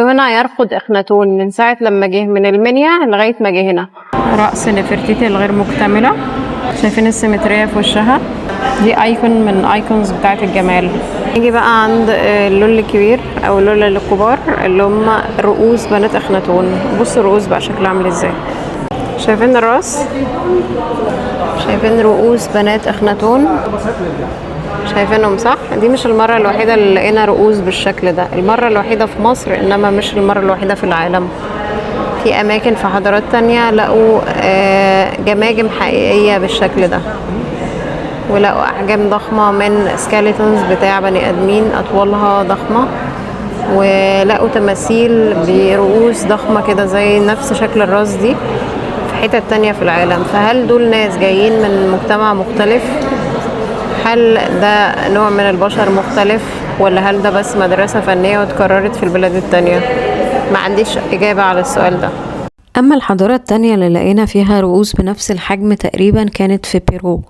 لقيته هنا يرفض إخناتون من ساعة لما جه من المنيا لغاية ما جه هنا. رأس نفرتيتي الغير مكتملة، شايفين السيمترية في وشها، دي ايكون من ايكونز بتاعت الجمال. نيجي بقى عند اللول الكبير او اللول الكبار اللي هم رؤوس بنات اخناتون. بصوا الرؤوس بقى شكلها عامل ازاي، شايفين الراس، شايفين رؤوس بنات اخناتون، شايفينهم صح؟ دي مش المرة الوحيدة اللي لقينا رؤوس بالشكل ده، المرة الوحيدة في مصر انما مش المرة الوحيدة في العالم. في اماكن في حضارات تانية لقوا جماجم حقيقية بالشكل ده، ولقوا احجام ضخمة من سكيلتونز بتاع بني ادمين اطوالها ضخمة، ولقوا تماثيل برؤوس ضخمة كده زي نفس شكل الراس دي في حتة تانية في العالم. فهل دول ناس جايين من مجتمع مختلف؟ هل ده نوع من البشر مختلف، ولا هل ده بس مدرسة فنية واتكررت في البلاد التانية؟ ما عنديش إجابة على السؤال ده. أما الحضارة التانية اللي لقينا فيها رؤوس بنفس الحجم تقريبا كانت في بيرو.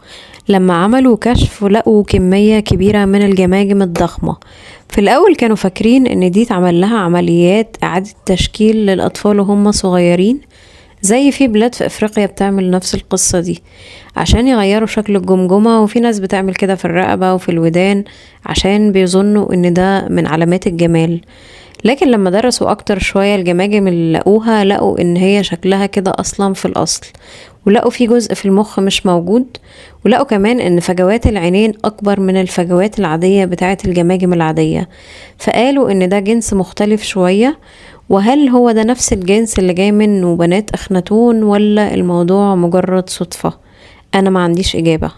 لما عملوا كشف لقوا كمية كبيرة من الجماجم الضخمة. في الأول كانوا فاكرين إن دي اتعمل لها عمليات إعادة تشكيل للأطفال وهم صغيرين، زي في بلاد في افريقيا بتعمل نفس القصة دي عشان يغيروا شكل الجمجمة، وفي ناس بتعمل كده في الرقبة وفي الودان عشان بيظنوا ان ده من علامات الجمال. لكن لما درسوا اكتر شوية الجماجم اللي لقوها، لقوا ان هي شكلها كده اصلا في الاصل، ولقوا في جزء في المخ مش موجود، ولقوا كمان ان فجوات العينين اكبر من الفجوات العادية بتاعة الجماجم العادية. فقالوا ان ده جنس مختلف شوية. وهل هو ده نفس الجنس اللي جاي منه بنات اخناتون، ولا الموضوع مجرد صدفة؟ انا ما عنديش اجابة.